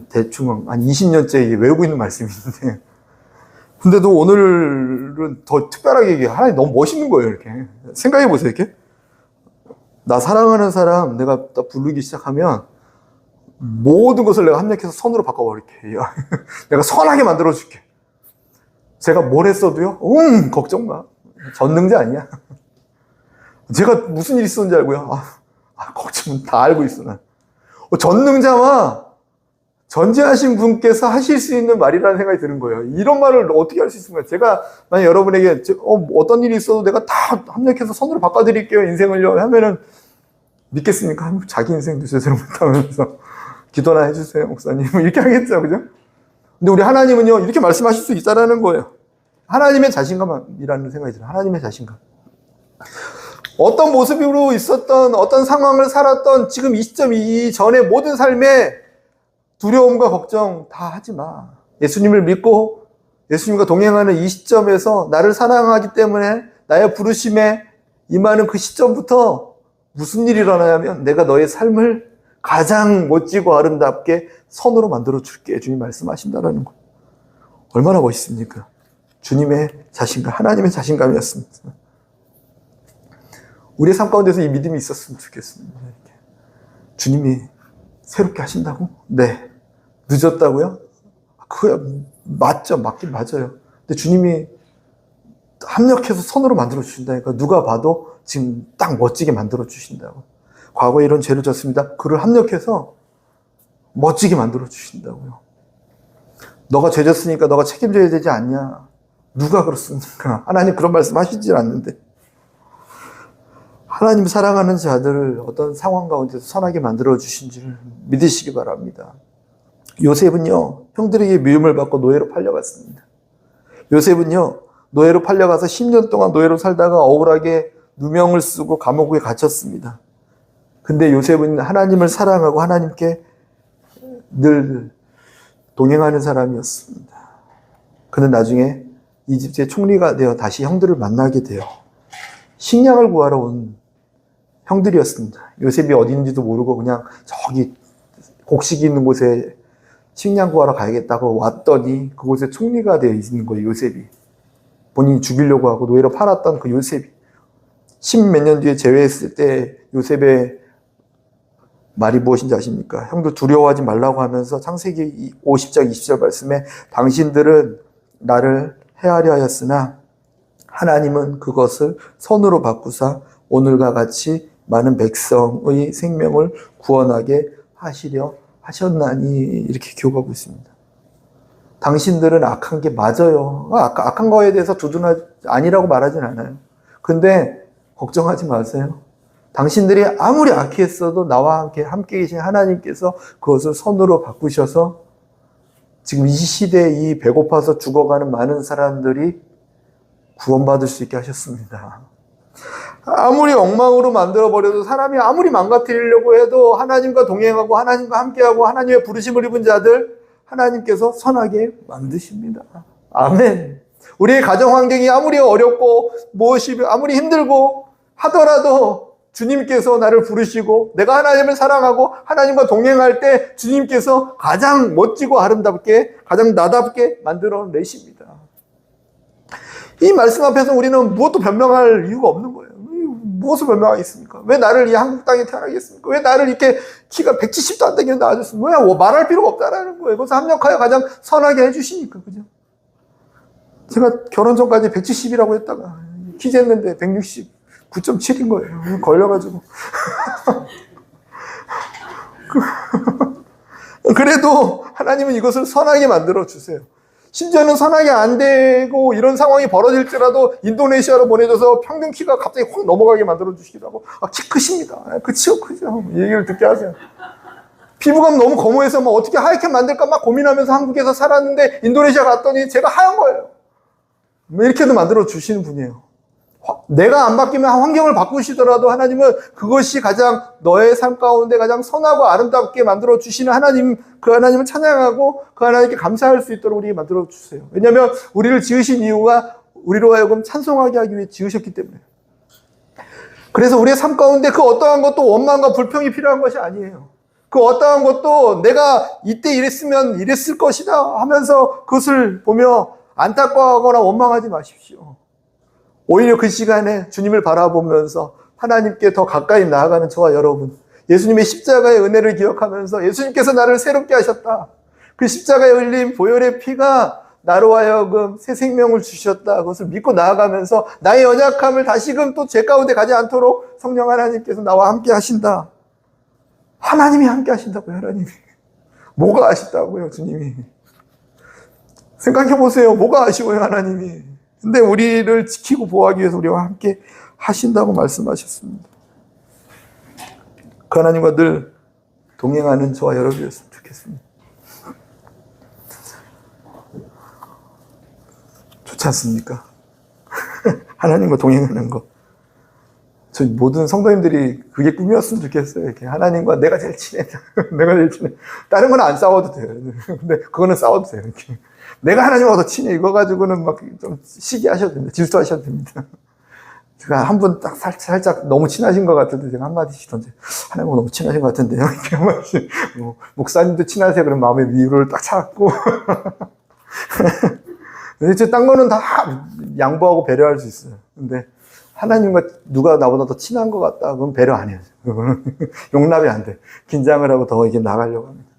대충 한 20년째 외우고 있는 말씀인데, 근데도 오늘은 더 특별하게 얘기해요. 하나님 너무 멋있는 거예요, 이렇게. 생각해 보세요, 이렇게. 나 사랑하는 사람 내가 딱 부르기 시작하면 모든 것을 내가 합력해서 선으로 바꿔버릴게. 내가 선하게 만들어줄게. 제가 뭘 했어도요? 걱정 마. 전능자 아니야. 제가 무슨 일 있었는지 알고요? 걱정 다 알고 있어, 난. 전능자와 전지하신 분께서 하실 수 있는 말이라는 생각이 드는 거예요. 이런 말을 어떻게 할 수 있습니까? 제가 만약 여러분에게 어떤 일이 있어도 내가 다 합력해서 선으로 바꿔드릴게요, 인생을요 하면은 믿겠습니까? 자기 인생도 제대로 못하면서 기도나 해주세요, 목사님. 이렇게 하겠죠, 그죠? 근데 우리 하나님은요, 이렇게 말씀하실 수 있다라는 거예요. 하나님의 자신감이라는 생각이 들어요. 하나님의 자신감. 어떤 모습으로 있었던, 어떤 상황을 살았던 지금 이 시점 이전의 모든 삶에 두려움과 걱정 다 하지 마. 예수님을 믿고 예수님과 동행하는 이 시점에서 나를 사랑하기 때문에 나의 부르심에 임하는 그 시점부터 무슨 일이 일어나냐면 내가 너의 삶을 가장 멋지고 아름답게 선으로 만들어 줄게. 주님 말씀하신다라는 거. 얼마나 멋있습니까? 주님의 자신감, 하나님의 자신감이었습니다. 우리의 삶 가운데서 이 믿음이 있었으면 좋겠습니다. 주님이 새롭게 하신다고? 네. 늦었다고요? 그거야 맞죠. 맞긴 맞아요. 근데 주님이 합력해서 선으로 만들어 주신다니까. 누가 봐도 지금 딱 멋지게 만들어 주신다고. 과거에 이런 죄를 졌습니다. 그를 합력해서 멋지게 만들어 주신다고요. 너가 죄 졌으니까 너가 책임져야 되지 않냐. 누가 그렇습니까? 하나님 그런 말씀 하시질 않는데. 하나님 사랑하는 자들을 어떤 상황 가운데서 선하게 만들어 주신지를 믿으시기 바랍니다. 요셉은요, 형들에게 미움을 받고 노예로 팔려갔습니다. 요셉은요, 노예로 팔려가서 10년 동안 노예로 살다가 억울하게 누명을 쓰고 감옥에 갇혔습니다. 근데 요셉은 하나님을 사랑하고 하나님께 늘 동행하는 사람이었습니다. 그는 나중에 이집트의 총리가 되어 다시 형들을 만나게 돼요. 식량을 구하러 온 형들이었습니다. 요셉이 어디 있는지도 모르고 그냥 저기 곡식이 있는 곳에 식량 구하러 가야겠다고 왔더니 그곳에 총리가 되어 있는 거예요, 요셉이. 본인이 죽이려고 하고 노예로 팔았던 그 요셉이. 10몇 년 뒤에 재회했을 때 요셉의 말이 무엇인지 아십니까? 형들 두려워하지 말라고 하면서 창세기 50장 20절 말씀에 당신들은 나를 해하려 하였으나 하나님은 그것을 선으로 바꾸사 오늘과 같이 많은 백성의 생명을 구원하게 하시려 하셨나니 이렇게 기록하고 있습니다. 당신들은 악한 게 맞아요. 악한 거에 대해서 아니라고 말하진 않아요. 근데 걱정하지 마세요. 당신들이 아무리 악했어도 나와 함께 계신 하나님께서 그것을 선으로 바꾸셔서 지금 이 시대에 이 배고파서 죽어가는 많은 사람들이 구원받을 수 있게 하셨습니다. 아무리 엉망으로 만들어버려도 사람이 아무리 망가뜨리려고 해도 하나님과 동행하고 하나님과 함께하고 하나님의 부르심을 입은 자들 하나님께서 선하게 만드십니다. 아멘. 우리의 가정 환경이 아무리 어렵고 무엇이 아무리 힘들고 하더라도 주님께서 나를 부르시고 내가 하나님을 사랑하고 하나님과 동행할 때 주님께서 가장 멋지고 아름답게 가장 나답게 만들어내십니다. 이 말씀 앞에서 우리는 무엇도 변명할 이유가 없는 거예요. 무엇을 변명하겠습니까? 왜 나를 이 한국 땅에 태어나겠습니까? 왜 나를 이렇게 키가 170도 안 되게 낳아줬습니까? 왜 말할 필요가 없다라는 거예요. 그래서 합력하여 가장 선하게 해주시니까, 그죠? 제가 결혼 전까지 170이라고 했다가 키 쟀는데 169.7인 거예요. 걸려가지고. 그래도 하나님은 이것을 선하게 만들어 주세요. 심지어는 선하게 안 되고 이런 상황이 벌어질지라도 인도네시아로 보내줘서 평균 키가 갑자기 확 넘어가게 만들어 주시기도 하고. 키 크십니다. 그치요, 크죠. 이 얘기를 듣게 하세요. 피부가 너무 검어해서 뭐 어떻게 하얗게 만들까 막 고민하면서 한국에서 살았는데 인도네시아 갔더니 제가 하얀 거예요. 이렇게도 만들어 주시는 분이에요. 내가 안 바뀌면 환경을 바꾸시더라도 하나님은 그것이 가장 너의 삶 가운데 가장 선하고 아름답게 만들어 주시는 하나님, 그 하나님을 찬양하고 그 하나님께 감사할 수 있도록 우리에게 만들어 주세요. 왜냐하면 우리를 지으신 이유가 우리로 하여금 찬송하게 하기 위해 지으셨기 때문에. 그래서 우리의 삶 가운데 그 어떠한 것도 원망과 불평이 필요한 것이 아니에요. 그 어떠한 것도 내가 이때 이랬으면 이랬을 것이다 하면서 그것을 보며 안타까워하거나 원망하지 마십시오. 오히려 그 시간에 주님을 바라보면서 하나님께 더 가까이 나아가는 저와 여러분, 예수님의 십자가의 은혜를 기억하면서 예수님께서 나를 새롭게 하셨다. 그 십자가에 흘린 보혈의 피가 나로 하여금 새 생명을 주셨다. 그것을 믿고 나아가면서 나의 연약함을 다시금 또 죄 가운데 가지 않도록 성령 하나님께서 나와 함께 하신다. 하나님이 함께 하신다고요, 하나님이. 뭐가 아쉽다고요, 주님이. 생각해 보세요. 뭐가 아쉬워요, 하나님이. 근데 우리를 지키고 보호하기 위해서 우리와 함께 하신다고 말씀하셨습니다. 그 하나님과 늘 동행하는 저와 여러분이었으면 좋겠습니다. 좋지 않습니까? 하나님과 동행하는 거. 저 모든 성도님들이 그게 꿈이었으면 좋겠어요. 이렇게 하나님과 내가 제일 친해. 내가 제일 친해. 다른 건 안 싸워도 돼요. 근데 그거는 싸워도 돼요. 이렇게. 내가 하나님하고 더 친해. 이거 가지고는 막 좀 시기하셔도 됩니다. 질투하셔도 됩니다. 제가 한 분 딱 살짝 너무 친하신 것 같은데 제가 한마디씩 던져. 하나님하고 너무 친하신 것 같은데요. 이렇게 한마디씩. 목사님도 친하세요. 그럼 마음의 위로를 딱 찾고. 근데 딴 거는 다 양보하고 배려할 수 있어요. 근데 하나님과 누가 나보다 더 친한 것 같다. 그건 배려 안 해요. 용납이 안 돼. 긴장을 하고 더 이게 나가려고 합니다.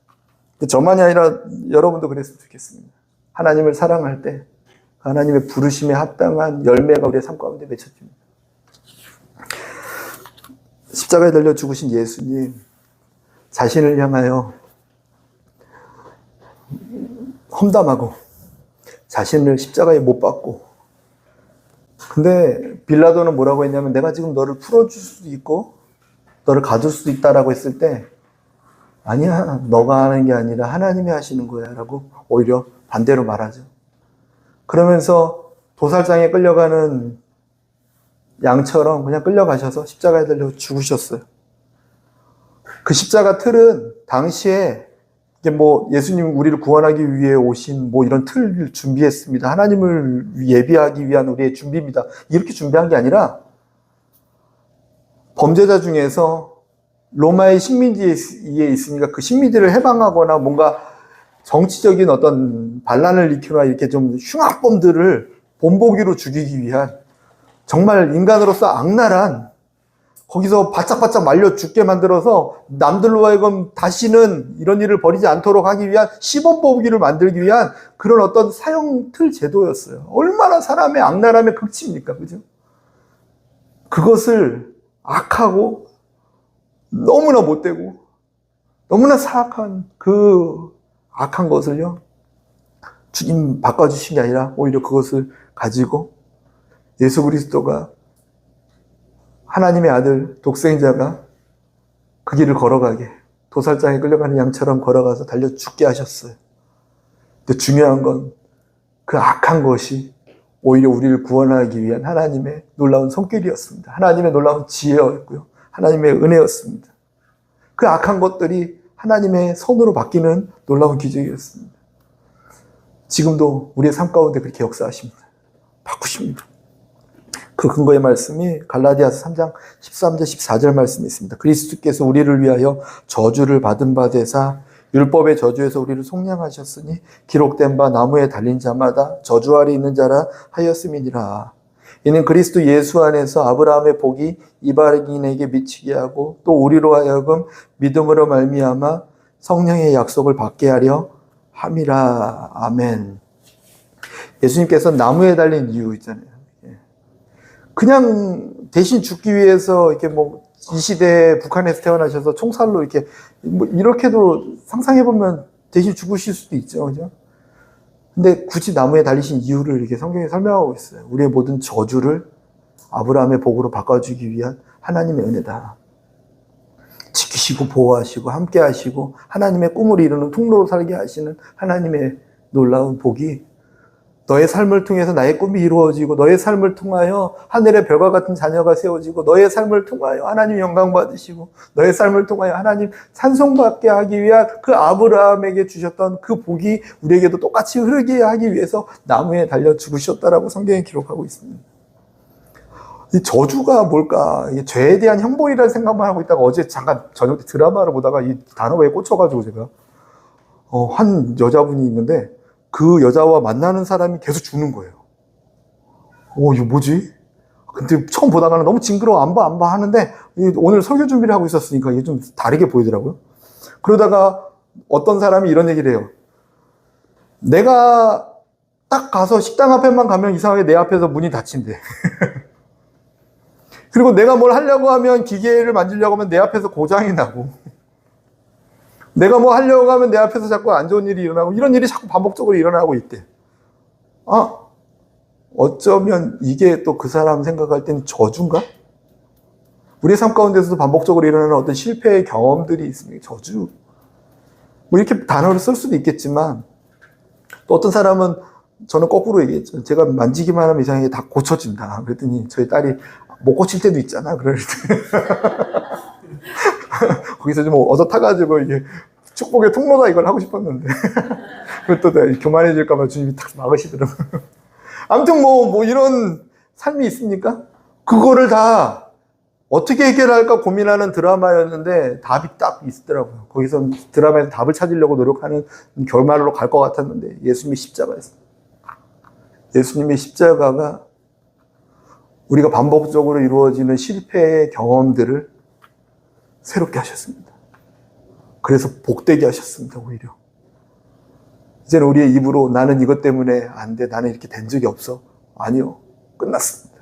저만이 아니라 여러분도 그랬으면 좋겠습니다. 하나님을 사랑할 때 하나님의 부르심에 합당한 열매가 우리의 삶 가운데 맺혀집니다. 십자가에 달려 죽으신 예수님 자신을 향하여 험담하고 자신을 십자가에 못 박고, 근데 빌라도는 뭐라고 했냐면 내가 지금 너를 풀어줄 수도 있고 너를 가둘 수도 있다라고 했을 때 아니야, 너가 하는 게 아니라 하나님이 하시는 거야 라고 오히려 반대로 말하죠. 그러면서 도살장에 끌려가는 양처럼 그냥 끌려가셔서 십자가에 달려 죽으셨어요. 그 십자가 틀은 당시에 이게 뭐 예수님 우리를 구원하기 위해 오신 뭐 이런 틀을 준비했습니다. 하나님을 예비하기 위한 우리의 준비입니다. 이렇게 준비한 게 아니라 범죄자 중에서 로마의 식민지에 있으니까 그 식민지를 해방하거나 뭔가 정치적인 어떤 반란을 일으키거나 이렇게 좀 흉악범들을 본보기로 죽이기 위한 정말 인간으로서 악랄한, 거기서 바짝바짝 말려 죽게 만들어서 남들로 하여금 다시는 이런 일을 벌이지 않도록 하기 위한 시범범기를 만들기 위한 그런 어떤 사형 틀 제도였어요. 얼마나 사람의 악랄함의 극치입니까? 그죠? 그것을 악하고 너무나 못되고 너무나 사악한 그 악한 것을요, 주님 바꿔주신 게 아니라 오히려 그것을 가지고 예수 그리스도가 하나님의 아들 독생자가 그 길을 걸어가게, 도살장에 끌려가는 양처럼 걸어가서 달려 죽게 하셨어요. 근데 중요한 건 그 악한 것이 오히려 우리를 구원하기 위한 하나님의 놀라운 손길이었습니다. 하나님의 놀라운 지혜였고요, 하나님의 은혜였습니다. 그 악한 것들이 하나님의 손으로 바뀌는 놀라운 기적이었습니다. 지금도 우리의 삶 가운데 그렇게 역사하십니다. 바꾸십니다. 그 근거의 말씀이 갈라디아서 3장 13절 14절 말씀이 있습니다. 그리스도께서 우리를 위하여 저주를 받은 바 되사 율법의 저주에서 우리를 속량하셨으니 기록된 바 나무에 달린 자마다 저주 아래 있는 자라 하였음이니라. 이는 그리스도 예수 안에서 아브라함의 복이 이방인에게 미치게 하고 또 우리로 하여금 믿음으로 말미암아 성령의 약속을 받게 하려 함이라. 아멘. 예수님께서 나무에 달린 이유 있잖아요. 그냥 대신 죽기 위해서 이렇게 뭐 이 시대에 북한에서 태어나셔서 총살로 이렇게 뭐 이렇게도 상상해보면 대신 죽으실 수도 있죠. 그죠? 근데 굳이 나무에 달리신 이유를 이렇게 성경에 설명하고 있어요. 우리의 모든 저주를 아브라함의 복으로 바꿔주기 위한 하나님의 은혜다. 지키시고 보호하시고 함께 하시고 하나님의 꿈을 이루는 통로로 살게 하시는 하나님의 놀라운 복이 너의 삶을 통해서 나의 꿈이 이루어지고 너의 삶을 통하여 하늘의 별과 같은 자녀가 세워지고 너의 삶을 통하여 하나님 영광 받으시고 너의 삶을 통하여 하나님 찬송받게 하기 위한 그 아브라함에게 주셨던 그 복이 우리에게도 똑같이 흐르게 하기 위해서 나무에 달려 죽으셨다라고 성경에 기록하고 있습니다. 이 저주가 뭘까? 이게 죄에 대한 형벌이라는 생각만 하고 있다가 어제 잠깐 저녁 때 드라마를 보다가 이 단어에 꽂혀가지고 제가 한 여자분이 있는데 그 여자와 만나는 사람이 계속 죽는 거예요. 이거 뭐지? 근데 처음 보다가는 너무 징그러워, 안 봐 하는데 오늘 설교 준비를 하고 있었으니까 이게 좀 다르게 보이더라고요. 그러다가 어떤 사람이 이런 얘기를 해요. 내가 딱 가서 식당 앞에만 가면 이상하게 내 앞에서 문이 닫힌대. 그리고 내가 뭘 하려고 하면 기계를 만지려고 하면 내 앞에서 고장이 나고 내가 뭐 하려고 하면 내 앞에서 자꾸 안 좋은 일이 일어나고 이런 일이 자꾸 반복적으로 일어나고 있대. 어쩌면 이게 또 그 사람 생각할 땐 저주인가? 우리의 삶 가운데서도 반복적으로 일어나는 어떤 실패의 경험들이 있습니다. 저주. 뭐 이렇게 단어를 쓸 수도 있겠지만 또 어떤 사람은 저는 거꾸로 얘기했죠. 제가 만지기만 하면 이상하게 다 고쳐진다. 그랬더니 저희 딸이 못 고칠 때도 있잖아. 그럴 때. 거기서 좀 얻어 타가지고 이게 축복의 통로다 이걸 하고 싶었는데 그것도 교만해질까봐 주님이 탁 막으시더라고요. 아무튼 뭐 이런 삶이 있습니까? 그거를 다 어떻게 해결할까 고민하는 드라마였는데 답이 딱 있더라고요. 거기서 드라마에서 답을 찾으려고 노력하는 결말로 갈 것 같았는데 예수님의 십자가였어요. 예수님의 십자가가 우리가 반복적으로 이루어지는 실패의 경험들을 새롭게 하셨습니다. 그래서 복되게 하셨습니다. 오히려 이제는 우리의 입으로 나는 이것 때문에 안 돼, 나는 이렇게 된 적이 없어. 아니요. 끝났습니다.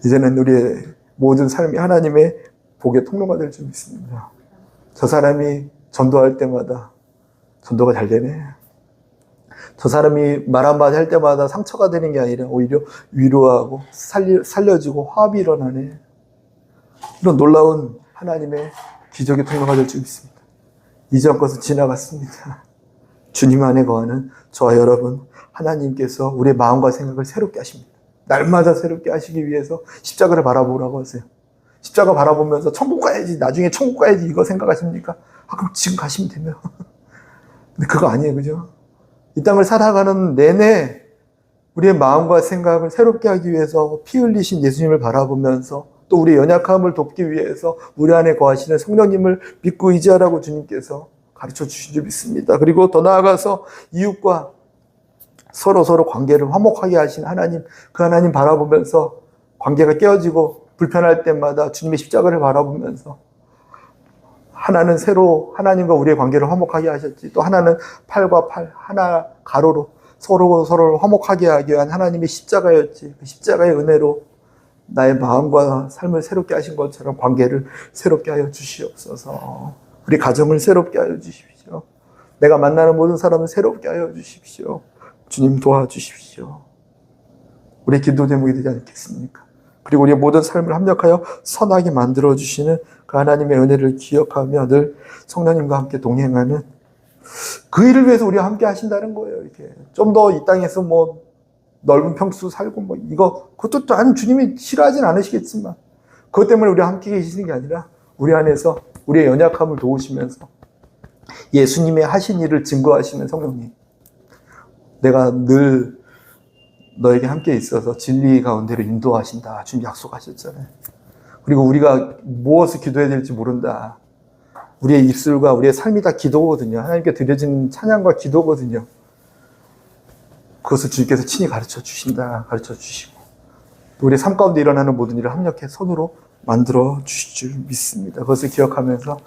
이제는 우리의 모든 삶이 하나님의 복의 통로가 될 줄 믿습니다. 저 사람이 전도할 때마다 전도가 잘 되네. 저 사람이 말 한마디 할 때마다 상처가 되는 게 아니라 오히려 위로하고 살려주고 화합이 일어나네. 이런 놀라운 하나님의 기적의 통로가 될 줄 믿습니다. 이전 것은 지나갔습니다. 주님 안에 거하는 저와 여러분, 하나님께서 우리의 마음과 생각을 새롭게 하십니다. 날마다 새롭게 하시기 위해서 십자가를 바라보라고 하세요. 십자가 바라보면서 천국 가야지, 나중에 천국 가야지 이거 생각하십니까? 그럼 지금 가시면 되면. 근데 그거 아니에요, 그죠? 이 땅을 살아가는 내내 우리의 마음과 생각을 새롭게 하기 위해서 피 흘리신 예수님을 바라보면서 또 우리의 연약함을 돕기 위해서 우리 안에 거하시는 성령님을 믿고 의지하라고 주님께서 가르쳐 주신 줄 믿습니다. 그리고 더 나아가서 이웃과 서로 관계를 화목하게 하신 하나님, 그 하나님 바라보면서 관계가 깨어지고 불편할 때마다 주님의 십자가를 바라보면서 하나는 새로 하나님과 우리의 관계를 화목하게 하셨지, 또 하나는 팔과 팔, 하나 가로로 서로를 화목하게 하기 위한 하나님의 십자가였지. 그 십자가의 은혜로 나의 마음과 삶을 새롭게 하신 것처럼 관계를 새롭게 하여 주시옵소서. 우리 가정을 새롭게 하여 주십시오. 내가 만나는 모든 사람을 새롭게 하여 주십시오. 주님 도와주십시오. 우리의 기도 제목이 되지 않겠습니까? 그리고 우리의 모든 삶을 합력하여 선하게 만들어주시는 그 하나님의 은혜를 기억하며 늘 성령님과 함께 동행하는 그 일을 위해서 우리와 함께 하신다는 거예요. 이렇게 좀 더 이 땅에서 뭐 넓은 평수 살고 뭐 이거 그것도 또 주님이 싫어하진 않으시겠지만 그것 때문에 우리와 함께 계시는 게 아니라 우리 안에서 우리의 연약함을 도우시면서 예수님의 하신 일을 증거하시는 성령님, 내가 늘 너에게 함께 있어서 진리 가운데로 인도하신다. 주님 약속하셨잖아요. 그리고 우리가 무엇을 기도해야 될지 모른다. 우리의 입술과 우리의 삶이 다 기도거든요. 하나님께 드려지는 찬양과 기도거든요. 그것을 주님께서 친히 가르쳐 주신다. 가르쳐 주시고 우리의 삶 가운데 일어나는 모든 일을 합력해 선으로 만들어 주실 줄 믿습니다. 그것을 기억하면서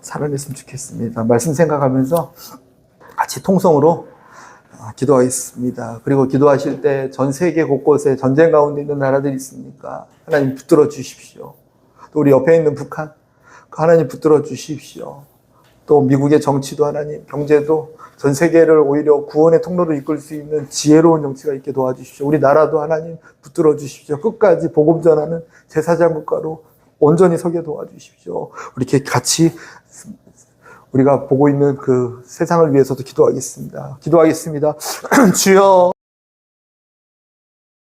살아냈으면 좋겠습니다. 말씀 생각하면서 같이 통성으로 기도하겠습니다. 그리고 기도하실 때 전 세계 곳곳에 전쟁 가운데 있는 나라들이 있습니까? 하나님 붙들어 주십시오. 또 우리 옆에 있는 북한, 하나님 붙들어 주십시오. 또 미국의 정치도 하나님, 경제도 전 세계를 오히려 구원의 통로로 이끌 수 있는 지혜로운 정치가 있게 도와주십시오. 우리 나라도 하나님 붙들어 주십시오. 끝까지 복음 전하는 제사장 국가로 온전히 서게 도와주십시오. 우리 이렇게 같이 우리가 보고 있는 그 세상을 위해서도 기도하겠습니다. 기도하겠습니다. 주여